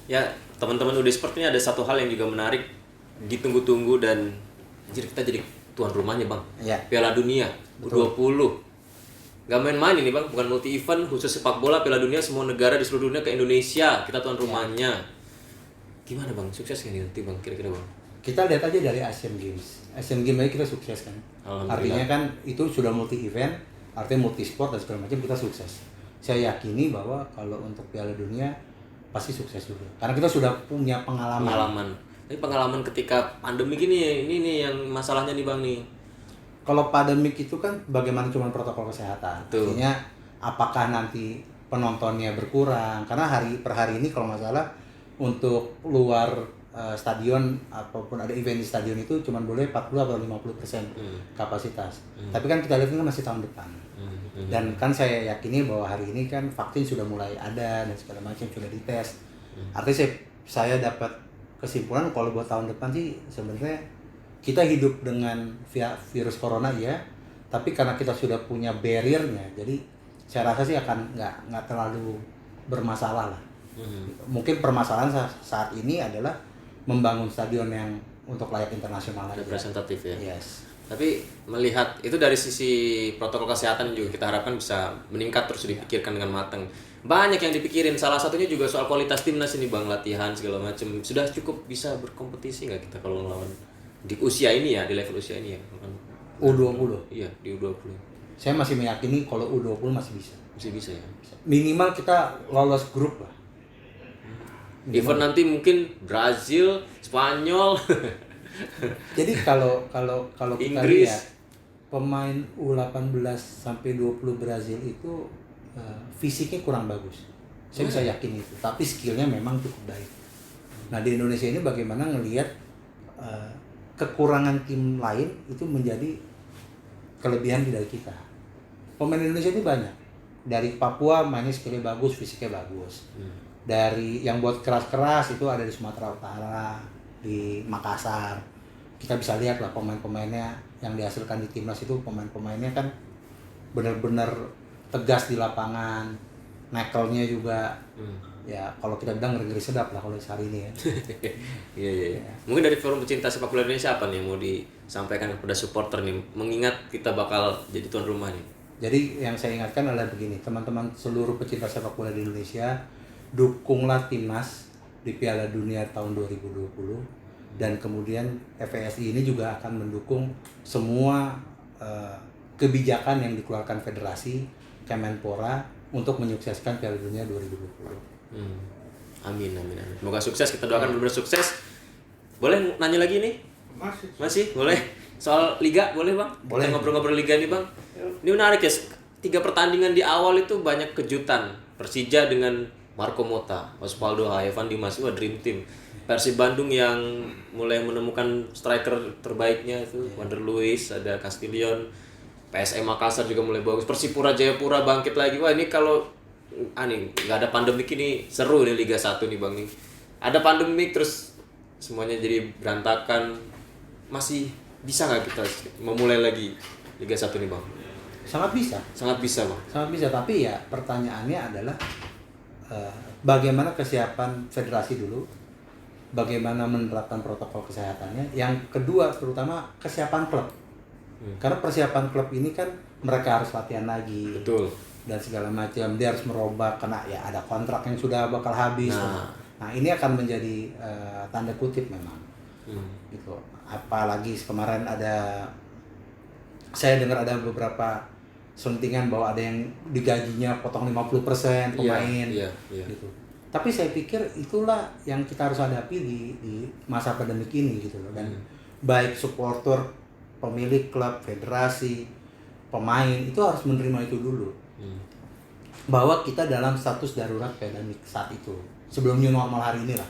Ya, teman-teman udah sepertinya ada satu hal yang juga menarik, ditunggu-tunggu dan jadi kita jadi tuan rumahnya, Bang. Iya. Piala Dunia U20. Gak main-main ini, Bang, bukan multi event khusus sepak bola. Piala Dunia, semua negara di seluruh dunia ke Indonesia, kita tuan rumahnya. Gimana, Bang? Sukses kan nanti, Bang, kira-kira, Bang? Kita lihat aja dari Asian Games. Asian Games aja kita sukses kan. Artinya kan itu sudah multi event, artinya multi sport dan segala macam, kita sukses. Saya yakini bahwa kalau untuk Piala Dunia pasti sukses juga. Karena kita sudah punya pengalaman. Tapi pengalaman ketika pandemi gini, ini nih yang masalahnya nih, Bang, nih. Kalau pandemik itu kan bagaimana cuma protokol kesehatan. Betul. Artinya apakah nanti penontonnya berkurang? Karena per hari ini kalau nggak salah untuk luar stadion apapun ada event di stadion itu cuma boleh 40 atau 50% kapasitas. Tapi kan kita lihat ini kan masih tahun depan. Dan kan saya yakini bahwa hari ini kan vaksin sudah mulai ada dan segala macam sudah dites. Artinya saya dapat kesimpulan kalau buat tahun depan sih sebenarnya kita hidup dengan virus corona ya, tapi karena kita sudah punya barriernya, jadi saya rasa sih akan nggak terlalu bermasalah lah. Mungkin permasalahan saat ini adalah membangun stadion yang untuk layak internasional aja. Representatif ya. Yes. Tapi melihat itu dari sisi protokol kesehatan juga kita harapkan bisa meningkat terus dipikirkan dengan matang. Banyak yang dipikirin, salah satunya juga soal kualitas timnas ini, Bang, latihan segala macam. Sudah cukup bisa berkompetisi nggak kita kalau ngelawan di usia ini ya, di level usia ini ya? U20. Iya, di U20. Saya masih meyakini kalau U20 masih bisa. Masih bisa ya. Minimal kita lolos grup lah. Even nanti mungkin Brazil, Spanyol. Jadi kalau kita Inggris. lihat pemain U18 sampai 20 Brazil itu fisiknya kurang bagus. Saya bisa yakin itu, tapi skillnya memang cukup baik. Nah, di Indonesia ini bagaimana ngelihat kekurangan tim lain itu menjadi kelebihan dari kita. Pemain Indonesia ini banyak. Dari Papua mainnya skillnya bagus, fisiknya bagus. Dari yang buat keras-keras itu ada di Sumatera Utara, di Makassar. Kita bisa lihat lah pemain-pemainnya yang dihasilkan di timnas itu, pemain-pemainnya kan benar-benar tegas di lapangan, nekelnya juga. Ya kalau kita bilang ngeri-ngeri sedap lah kalau hari ini ya. Iya. Mungkin dari Forum Pecinta Sepak Bola Indonesia apa nih yang mau disampaikan kepada supporter nih, mengingat kita bakal jadi tuan rumah nih? Jadi yang saya ingatkan adalah begini, teman-teman seluruh pecinta sepak bola di Indonesia, dukunglah timnas di Piala Dunia tahun 2020 dan kemudian FPSI ini juga akan mendukung semua kebijakan yang dikeluarkan Federasi Kemenpora untuk menyukseskan Piala Dunia 2020. Amin. Semoga sukses, kita doakan benar-benar sukses. Boleh nanya lagi nih? Masih? Boleh? Soal Liga boleh, Bang? Boleh. Kita ngobrol-ngobrol Liga nih, Bang. Ini menarik ya, 3 pertandingan di awal itu banyak kejutan. Persija dengan Marco Motta, Osvaldo Hai, Evan Dimas, Dream Team. Persib Bandung yang mulai menemukan striker terbaiknya itu, Wander Luiz, ada Castillion. PSM Makassar juga mulai bagus. Persipura Jayapura bangkit lagi. Wah, ini kalau nggak ada pandemik ini seru nih Liga 1 nih, Bang nih. Ada pandemik terus semuanya jadi berantakan. Masih bisa nggak kita memulai lagi Liga 1 nih, Bang? Sangat bisa, Bang. sangat bisa. Tapi ya pertanyaannya adalah bagaimana kesiapan federasi dulu, bagaimana menerapkan protokol kesehatannya. Yang kedua terutama kesiapan klub. Karena persiapan klub ini kan mereka harus latihan lagi. Betul. Dan segala macam, dia harus merubah karena ya ada kontrak yang sudah bakal habis. Nah ini akan menjadi tanda kutip memang. Gitu. Apalagi kemarin saya dengar ada beberapa sentingan bahwa ada yang digajinya potong 50% pemain. Iya. Gitu. Tapi saya pikir itulah yang kita harus hadapi di masa pandemik ini gitu loh. Dan baik supporter, pemilik klub, federasi, pemain itu harus menerima itu dulu. Bahwa kita dalam status darurat pandemik saat itu. Sebelum new normal hari ini lah.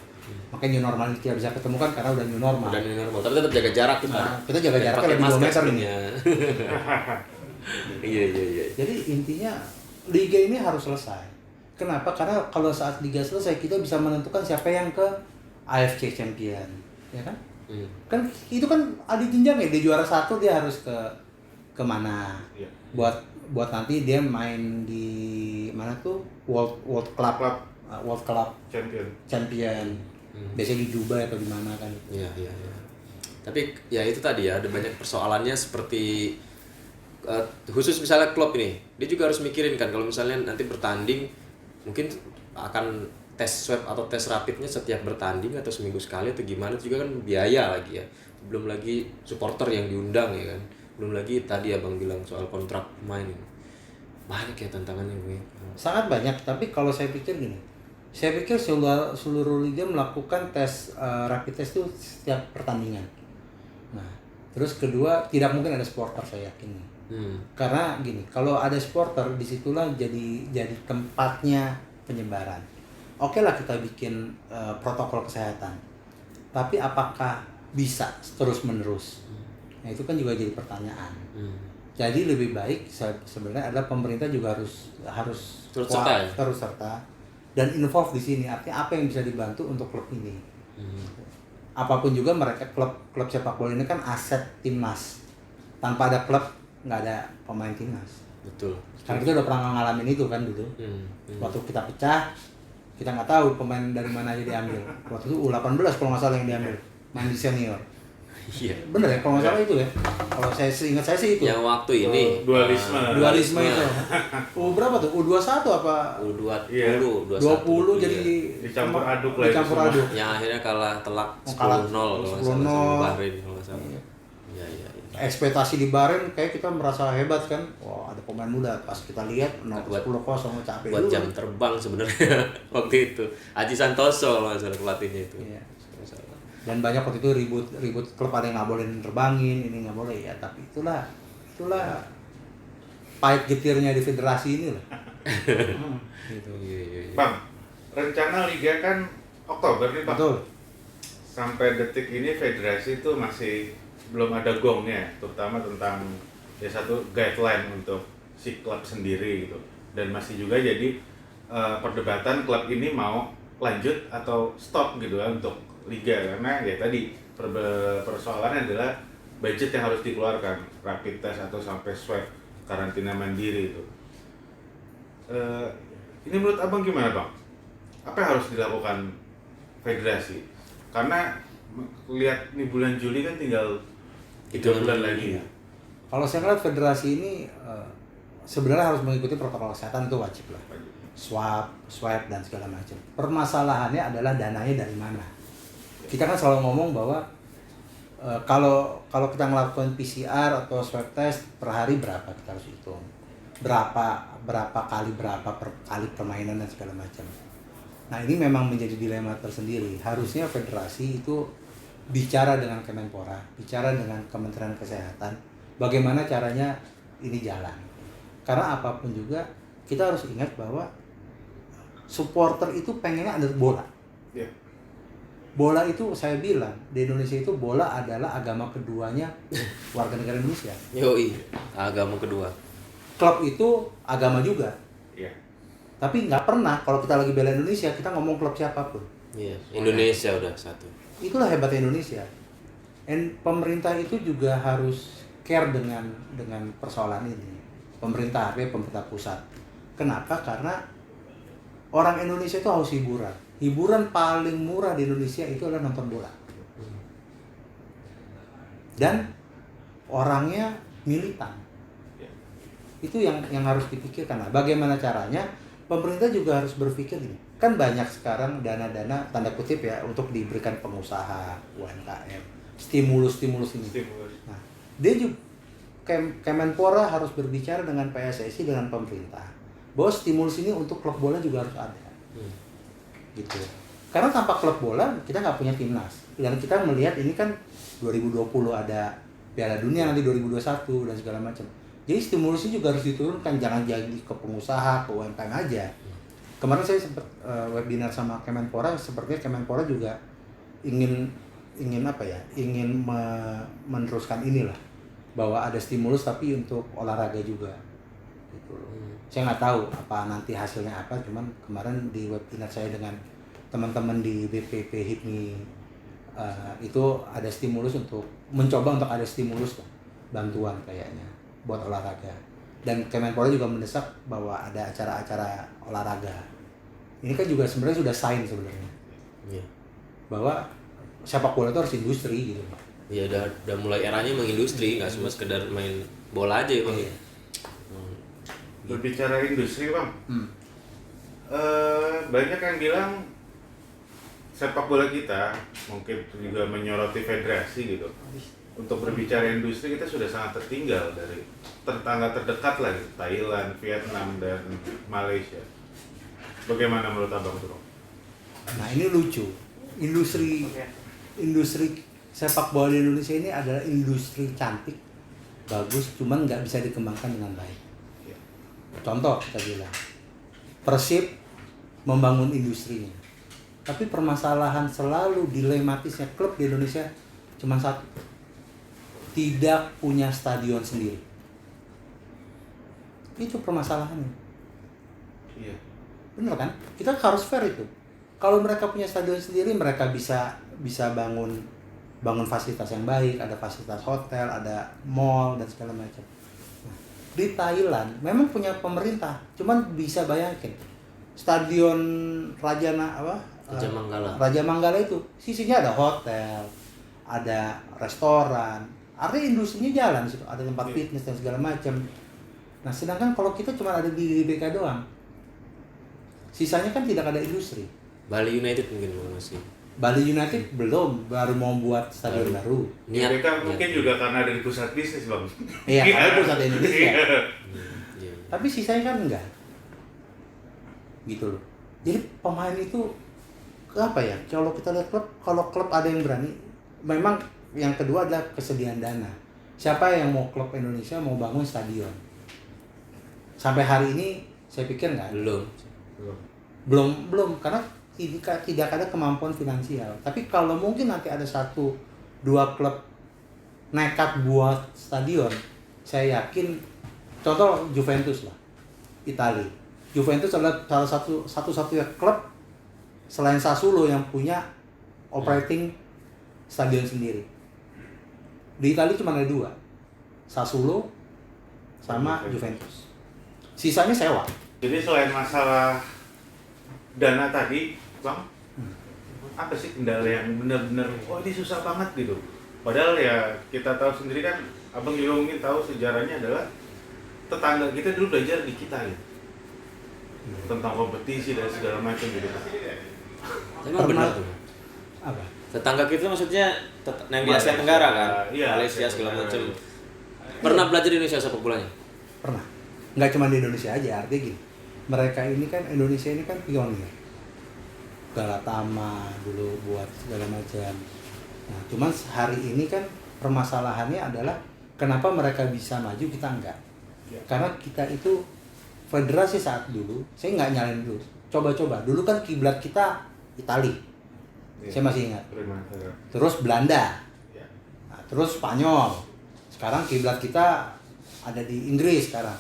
Makanya new normal ini tidak bisa ketemukan karena udah new normal. Tapi tetap jaga jarak kita. Kita jaga jarak lebih 2 meter ini. Iya. Jadi intinya liga ini harus selesai. Kenapa? Karena kalau saat liga selesai kita bisa menentukan siapa yang ke AFC Champion, ya kan? Kan itu kan ada jenjang ya, dia juara 1 dia harus ke mana? Buat nanti dia main di mana tuh World Club World Club Champion. Hmm. Biasanya di Dubai atau di mana kan. Iya, iya, iya. Tapi ya itu tadi ya, ada banyak persoalannya seperti khusus misalnya klub ini, dia juga harus mikirin kan kalau misalnya nanti bertanding mungkin akan tes swab atau tes rapidnya setiap bertanding atau seminggu sekali atau gimana, itu juga kan biaya lagi ya. Belum lagi supporter yang diundang ya kan. Belum lagi tadi Abang bilang soal kontrak pemain. Banyak ya tantangannya gue. Sangat banyak, tapi kalau saya pikir gini. Saya pikir seluruh liga melakukan tes rapid test itu setiap pertandingan. Nah, terus kedua tidak mungkin ada supporter, saya yakin. Karena gini, kalau ada supporter disitulah jadi tempatnya penyebaran. Oke lah kita bikin protokol kesehatan, tapi apakah bisa terus menerus? Nah itu kan juga jadi pertanyaan. Jadi lebih baik sebenarnya adalah pemerintah juga harus Turut serta ya? terus serta dan involve di sini. Artinya apa yang bisa dibantu untuk klub ini? Apapun juga mereka klub sepak bola ini kan aset timnas. Tanpa ada klub nggak ada pemain timnas. Betul. Karena kita udah pernah ngalamin itu kan dulu. Waktu kita pecah, kita nggak tahu pemain dari mana aja diambil. Waktu itu U18 kalau nggak salah yang diambil, main di senior. Iya. Bener ya, kalau nggak salah itu ya. Kalau ingat saya sih itu. Yang waktu ini Dualisme itu. Berapa tuh? U21 apa? U20, 20 jadi dicampur aduk lah. Dicampur aduk. Yang akhirnya kalah telak 10-0 Kalah kalau nggak 10-0. salah sama Bahrain kalau nggak salah. Iya, iya. Ekspektasi di Bahrain kayak kita merasa hebat kan. Wah, ada pemain muda. Pas kita lihat 10-0 capek Buat dulu. jam terbang sebenarnya waktu itu. Aji Santoso kalau nggak salah pelatihnya itu. Iya. Dan banyak waktu itu ribut klub, ada yang nggak boleh nerbangin, ini nggak boleh ya. Tapi itulah pahit getirnya di federasi ini lah. Gitu. Iya. Bang, rencana liga kan Oktober nih Bang. Betul. Sampai detik ini federasi itu masih belum ada gongnya, terutama tentang ya satu guideline untuk si klub sendiri gitu. Dan masih juga jadi perdebatan klub ini mau lanjut atau stop gitu kan untuk liga, karena ya tadi persoalannya adalah budget yang harus dikeluarkan, rapid test atau sampai swab karantina mandiri itu. Ini menurut Abang gimana Bang? Apa yang harus dilakukan federasi? Karena lihat nih bulan Juli kan tinggal 3 bulan lagi. Kalau saya lihat federasi ini sebenarnya harus mengikuti protokol kesehatan, itu wajib lah. Swab dan segala macam. Permasalahannya adalah dananya dari mana. Kita kan selalu ngomong bahwa kalau kita melakukan PCR atau swab test per hari berapa kita harus hitung, berapa kali permainan dan segala macam. Nah ini memang menjadi dilema tersendiri. Harusnya federasi itu bicara dengan Kemenpora, bicara dengan Kementerian Kesehatan, bagaimana caranya ini jalan. Karena apapun juga kita harus ingat bahwa supporter itu pengennya ada bola. Yeah. Bola itu saya bilang di Indonesia itu bola adalah agama keduanya warga negara Indonesia. Yoi, agama kedua. Klub itu agama juga. Iya. Tapi nggak pernah kalau kita lagi bela Indonesia kita ngomong klub siapapun. Iya, Indonesia udah satu. Itulah hebatnya Indonesia. Dan pemerintah itu juga harus care dengan persoalan ini. Pemerintah pusat. Kenapa? Karena orang Indonesia itu haus hiburan. Hiburan paling murah di Indonesia itu adalah nonton bola. Dan orangnya militan. Itu yang harus dipikirkan. Nah, bagaimana caranya? Pemerintah juga harus berpikir gini. Kan banyak sekarang dana-dana tanda kutip ya untuk diberikan pengusaha, UMKM, stimulus ini. Nah, dia juga Kemenpora harus berbicara dengan PSSI, dengan pemerintah bahwa stimulus ini untuk klub bola juga harus ada. Gitu. Karena tanpa klub bola kita nggak punya timnas. Dan kita melihat ini kan 2020 ada Piala Dunia, nanti 2021 dan segala macam. Jadi stimulusnya juga harus diturunkan, jangan jadi ke pengusaha, ke UMKM aja. Kemarin saya sempat webinar sama Kemenpora, sepertinya Kemenpora juga ingin apa ya? Ingin meneruskan inilah bahwa ada stimulus tapi untuk olahraga juga. Gitu. Saya nggak tahu apa nanti hasilnya apa, cuman kemarin di webinar saya dengan teman-teman di BPP HIPMI itu ada stimulus untuk mencoba untuk ada stimulus lah, bantuan kayaknya buat olahraga. Dan Kemenpora juga mendesak bahwa ada acara-acara olahraga Ini kan juga sebenarnya sudah sign sebenarnya Iya. bahwa sepak bola itu harus industri gitu. Ya udah mulai eranya mengindustri, nggak cuma sekedar main bola aja ya Bang. Iya. Berbicara industri Bang, banyak yang bilang sepak bola kita mungkin juga menyoroti federasi gitu. Untuk berbicara industri kita sudah sangat tertinggal dari tetangga terdekat lah gitu, Thailand, Vietnam dan Malaysia. Bagaimana menurut Abang tuh? Nah ini lucu, industri sepak bola di Indonesia ini adalah industri cantik, bagus, cuman nggak bisa dikembangkan dengan baik. Contoh kita bilang, Persib membangun industrinya, tapi permasalahan selalu dilematisnya klub di Indonesia cuma satu, tidak punya stadion sendiri. Itu permasalahannya. Iya. Bener kan? Kita harus fair itu. Kalau mereka punya stadion sendiri, mereka bisa bangun fasilitas yang baik, ada fasilitas hotel, ada mall dan segala macam. Nah, di Thailand memang punya pemerintah, cuman bisa bayangin stadion Raja Manggala. Raja Manggala itu sisinya ada hotel, ada restoran, artinya industrinya jalan di situ, ada tempat fitness dan segala macam. Nah, sedangkan kalau kita cuma ada di GBK doang, sisanya kan tidak ada industri. Bali United mungkin masih. Bali United belum, baru mau buat stadion baru. Niat mereka mungkin juga karena dari pusat bisnis Bang. Iya, karena pusat Indonesia. Iya. Tapi sisanya kan enggak. Gitu loh. Jadi pemain itu apa ya? Kalau kita lihat kalau klub ada yang berani, memang yang kedua adalah kesediaan dana. Siapa yang mau klub Indonesia mau bangun stadion? Sampai hari ini saya pikir enggak. Belum karena tidak ada kemampuan finansial. Tapi kalau mungkin nanti ada 1-2 klub nekat buat stadion, saya yakin, contoh Juventus lah, Italia. Juventus adalah salah satu-satunya klub selain Sassuolo yang punya operating stadion sendiri. Di Italia cuma ada 2, Sassuolo sama Juventus. Sisanya sewa. Jadi selain masalah dana tadi, Bang, apa sih kendala yang benar-benar ini susah banget gitu? Padahal ya kita tahu sendiri kan, Abang juga mungkin tahu sejarahnya adalah tetangga kita dulu belajar di kita gitu. Tentang kompetisi dan segala macam gitu. Emang benar tuh. Apa? Tetangga kita maksudnya yang di Asia Tenggara kan? Iya, Malaysia Asia segala Tenggara. macam. Pernah belajar di Indonesia sepak bolanya? Pernah. Nggak cuma di Indonesia aja, artinya gini. Mereka ini kan, Indonesia ini kan pionir. Galatama dulu buat segala macam. Nah, cuman hari ini kan permasalahannya adalah kenapa mereka bisa maju, kita enggak. Karena kita itu federasi saat dulu, saya nggak nyalain dulu. Coba-coba, dulu kan kiblat kita Itali. Saya masih ingat. Terus Belanda. Nah, terus Spanyol. Sekarang kiblat kita ada di Inggris sekarang.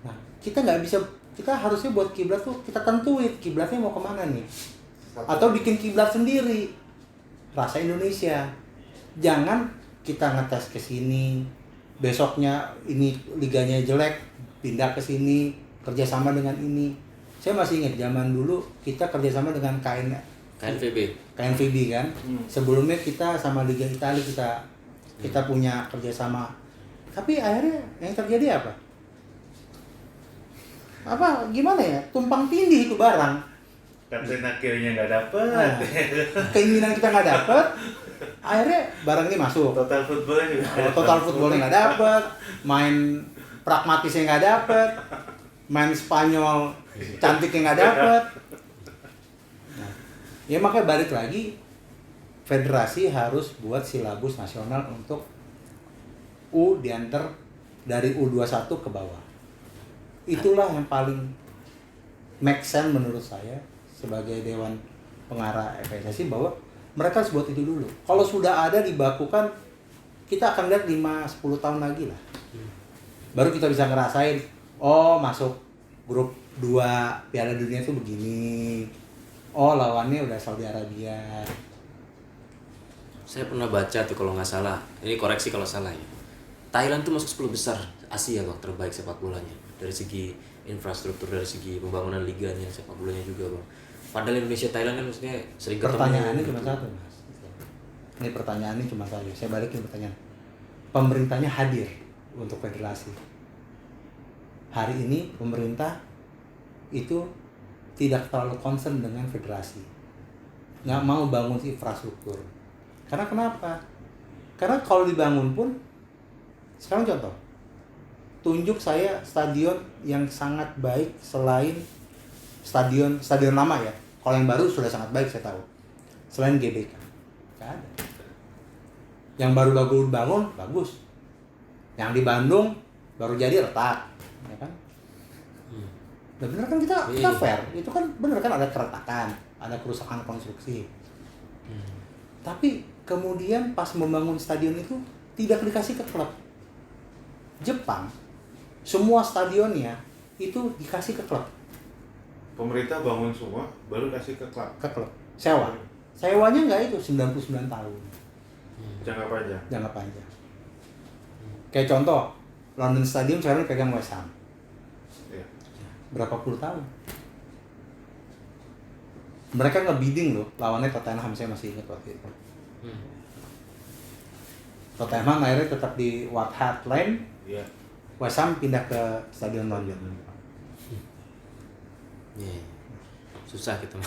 Nah, kita nggak bisa, kita harusnya buat kiblat tuh kita tentuin kiblatnya mau kemana nih. Atau bikin kiblat sendiri, rasa Indonesia. Jangan kita ngetes ke sini, besoknya ini liganya jelek, pindah ke sini, kerjasama dengan ini. Saya masih ingat zaman dulu kita kerjasama dengan KNVB kan. Sebelumnya kita sama Liga Italia kita punya kerjasama. Tapi akhirnya yang terjadi apa? Gimana ya? Tumpang tindih itu barang. Kapten akhirnya nggak dapet. Nah, keinginan kita nggak dapet, akhirnya barang ini masuk. Total footballnya juga. Total footballnya nggak dapet, main pragmatisnya nggak dapet, main Spanyol cantiknya nggak dapet. Nah, ya makanya balik lagi, federasi harus buat silabus nasional untuk diantar dari U21 ke bawah. Itulah yang paling make sense menurut saya sebagai Dewan Pengarah FSSI, bahwa mereka harus buat itu dulu. Kalau sudah ada dibakukan, kita akan lihat 5-10 tahun lagi lah. Baru kita bisa ngerasain, masuk grup 2 Piala Dunia itu begini. Lawannya udah Saudi Arabia. Saya pernah baca tuh kalau nggak salah, ini koreksi kalau salah ya. Thailand tuh masuk 10 besar Asia Bang, terbaik sepak bolanya. dari segi infrastruktur, dari segi pembangunan liganya, sepak bolanya juga bang. Padahal Indonesia Thailand kan maksudnya sering ketemu. Pertanyaannya cuma gitu. satu mas. Ini pertanyaannya cuma satu. Saya balikin pertanyaan. Pemerintahnya hadir untuk federasi. Hari ini pemerintah itu tidak terlalu concern dengan federasi, nggak mau bangun infrastruktur. Karena kenapa? Karena kalau dibangun pun, sekarang contoh, tunjuk saya stadion yang sangat baik selain stadion lama ya. Kalau yang baru sudah sangat baik saya tahu. Selain GBK, nggak ada. Yang baru bangun bagus. Yang di Bandung baru jadi retak, ya kan? Nah, bener kan kita fair, itu kan bener kan ada keretakan, ada kerusakan konstruksi. Tapi kemudian pas membangun stadion itu tidak dikasih ke klub. Jepang, semua stadionnya itu dikasih ke klub. Pemerintah bangun semua, baru kasih ke klub. Ke klub, sewa. Sewanya nggak itu 99 tahun, Jangka panjang. jangka panjang. Kayak contoh, London Stadium sekarang dipegang West Ham. Iya. Berapa puluh tahun? Mereka nge-bidding loh, lawannya Tottenham, saya masih ingat waktu itu. Tottenham akhirnya tetap di White Hart Lane, Iya. West Ham pindah ke Stadion London. Iya. Susah gitu.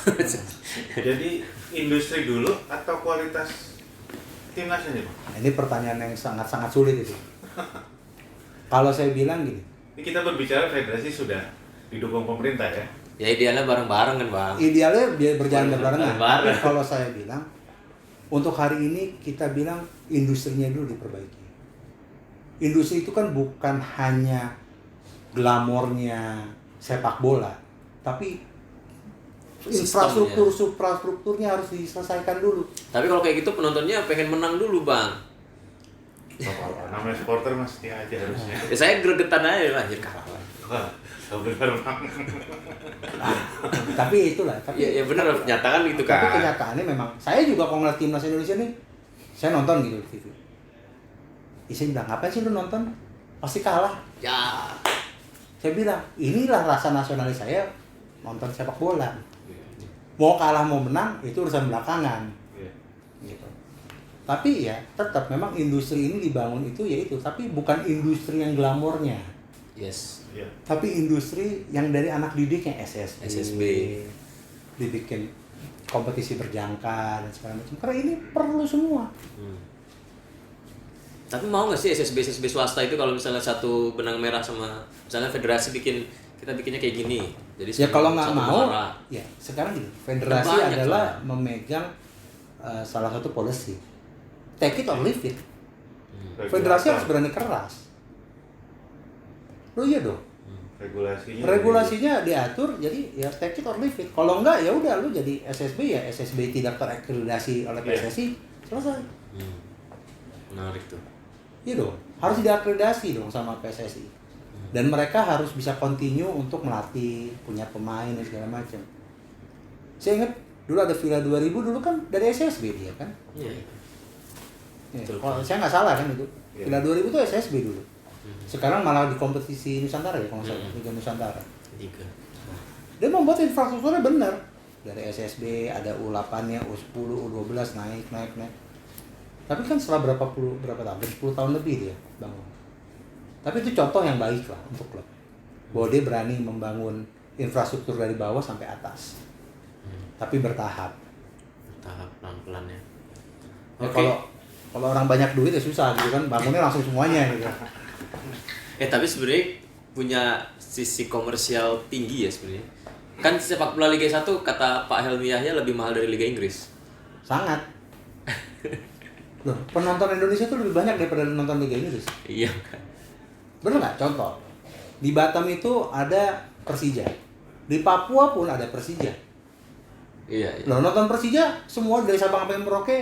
Jadi industri dulu atau kualitas timnasnya nih, Bang? Nah, ini pertanyaan yang sangat-sangat sulit itu. Kalau saya bilang gini, Ini kita berbicara federasi sudah didukung pemerintah ya. Ya idealnya bareng-bareng kan bang. idealnya biar berjalan berbarengan. Bareng. Tapi kalau saya bilang, untuk hari ini kita bilang industrinya dulu diperbaiki. Industri itu kan bukan hanya glamornya sepak bola, tapi infrastrukturnya harus diselesaikan dulu. Tapi kalau kayak gitu penontonnya pengen menang dulu bang. Apa-apa, namanya supporter mas setia aja harusnya. Ya saya gregetan aja anjir kalah. Wah, benar Bang. Tapi itulah. Ya benar, nyatakan gitu Tapi kan. kenyataannya memang, saya juga kalau ngeliat timnas Indonesia nih, saya nonton gitu di TV. Saya bilang, ngapain sih lu nonton? Pasti kalah. Ya. Saya bilang, inilah rasa nasionalis saya nonton sepak bola. Mau kalah mau menang itu urusan belakangan. Iya. Gitu. Tapi ya tetap memang industri ini dibangun itu yaitu, tapi bukan industri yang glamornya. Yes. Iya. Tapi industri yang dari anak didiknya SSB. Dibikin kompetisi berjangka dan segala macam. Karena ini perlu semua. Tapi mau nggak sih SSB swasta itu kalau misalnya satu benang merah sama misalnya federasi kita bikinnya kayak gini. Jadi Ya kalau nggak satu mau, muara. ya sekarang gini, federasi Banyak adalah soalnya. memegang salah satu policy. Take it or leave it. Regulator. Federasi harus berani keras. Lo iya dong. Regulasinya diatur, jadi ya take it or leave it. Kalau enggak ya udah lu jadi SSB ya SSB tidak terakreditasi oleh PSSI, selesai. Menarik tuh. Iya dong, harus diakreditasi dong sama PSSI. Dan mereka harus bisa continue untuk melatih, punya pemain dan segala macam. Saya ingat dulu ada Villa 2000 dulu kan dari SSB dia kan. Iya. Ya, Betul. kalau saya nggak salah kan itu. Iya. Villa 2000 itu SSB dulu. Sekarang malah di kompetisi Nusantara ya kalau nggak salah, Liga Nusantara. Tiga. Dia membuat infrastrukturnya benar. Dari SSB ada U8-nya, U10, U12 naik. Tapi kan setelah berapa tahun? 10 tahun lebih dia bangun. Tapi itu contoh yang baik lah untuk klub. Bahwa dia berani membangun infrastruktur dari bawah sampai atas. Tapi bertahap. Tahap pelan-pelan ya. Ya, Oke. kalau orang banyak duit ya susah gitu kan, bangunnya langsung semuanya gitu. Tapi sebenarnya punya sisi komersial tinggi ya sebenarnya. Kan sepak bola Liga 1 kata Pak Helmi Yahya lebih mahal dari Liga Inggris. Sangat. Loh, penonton Indonesia tuh lebih banyak daripada nonton Liga Inggris. Iya kan. Bener nggak? Contoh, di Batam itu ada Persija, di Papua pun ada Persija. Iya. Loh, nonton Persija semua dari Sabang sampai Merauke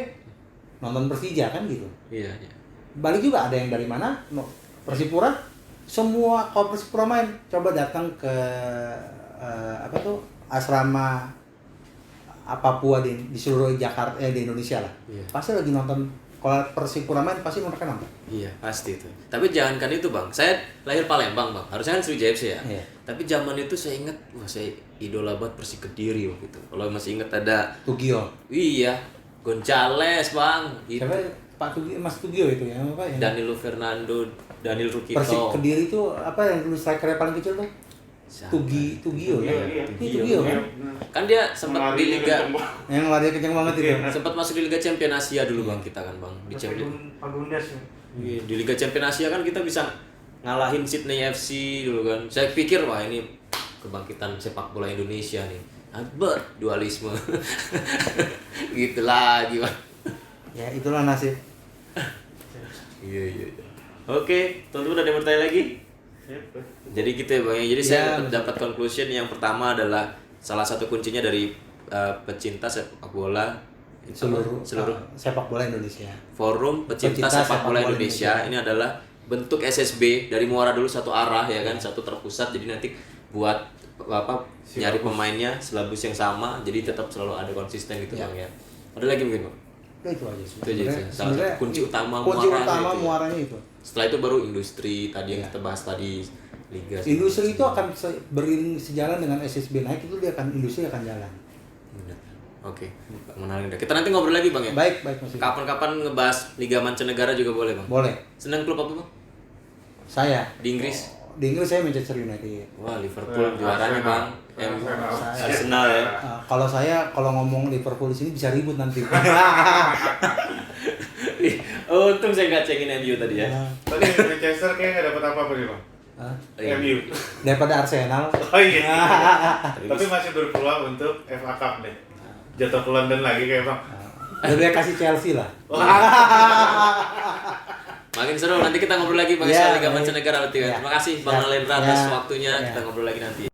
nonton Persija kan gitu. Iya. Balik juga ada yang dari mana? Persipura, semua kalau Persipura main coba datang ke asrama Papua di seluruh Jakarta di Indonesia lah. Iya. Pasti lagi nonton kalau Persipura main pasti menekan apa? Iya, pasti itu. Tapi jangankan itu, Bang. Saya lahir Palembang, Bang. Harusnya kan Sriwijaya FC ya. Iya. Tapi zaman itu saya ingat, wah saya idola banget Persik Kediri waktu itu. Kalau masih ingat ada Tugio. iya, Gonzales, Bang. Itu. Siapa Pak Tugio, Mas Tugio itu ya apa yang Danilo Fernando, Daniel Rukito. Persik Kediri itu apa yang dulu strikernya paling kecil tuh? Siapa? Tugio ya. Iya. Ini Tugio kan? Kan dia sempat di Larinya Liga kenceng banget. Yang lari kencang banget itu. sempat masuk di Liga Champion Asia dulu, Bang, kita kan, Bang. Di Champion. Pagundas ya. Iya, di Liga Champion Asia kan kita bisa ngalahin Sydney FC dulu kan. Saya pikir wah ini kebangkitan sepak bola Indonesia nih. But dualisme. Gitu lagi, Bang. Ya itulah nasib. Iya. Oke, teman-teman ada yang bertanya lagi? Jadi gitu ya, Bang. Jadi saya dapat conclusion yang pertama adalah salah satu kuncinya dari pecinta sepak bola Seluruh sepak bola Indonesia. Forum Pecinta Sepak Bola Indonesia ini adalah bentuk SSB dari muara dulu satu arah ya kan, satu terpusat, jadi nanti buat apa nyari pemainnya silabus yang sama, jadi tetap selalu ada konsisten gitu, Bang ya. Ada lagi mungkin, Bang? Udah itu aja sih. Itu aja sih. Salah satu kunci utama kunci muaranya utama itu ya. muaranya itu. Setelah itu baru industri tadi yang kita bahas tadi, liga. Industri itu akan beriring sejalan dengan SSB naik, itu dia akan industri akan jalan. Benar. Oke, menarik. Kita nanti ngobrol lagi, Bang ya. Baik Mas. Kapan-kapan ngebahas liga mancanegara juga boleh, Bang. Boleh. Senang klub apa, Bang? Saya Di Inggris. di Inggris saya Manchester United. Wah, Liverpool juaranya, Bang. Arsenal. Arsenal ya. Kalau ngomong Liverpool di sini bisa ribut nanti. Untung saya nggak cekin MU tadi ya. Tadi Manchester kayak nggak dapat apa-apa nih, Bang. Hah? MU. Daripada Arsenal. Oh iya. Tapi masih berpeluang untuk FA Cup deh. Jatuh ke London lagi kayak Bang. Lebih baik kasih Chelsea lah. Makin seru, nanti kita ngobrol lagi Bang Ya, soal Liga baik. Mancanegara nanti kan. Ya. Terima kasih Bang Ya. Nalendra Ya. atas waktunya. Ya. Kita ngobrol lagi nanti.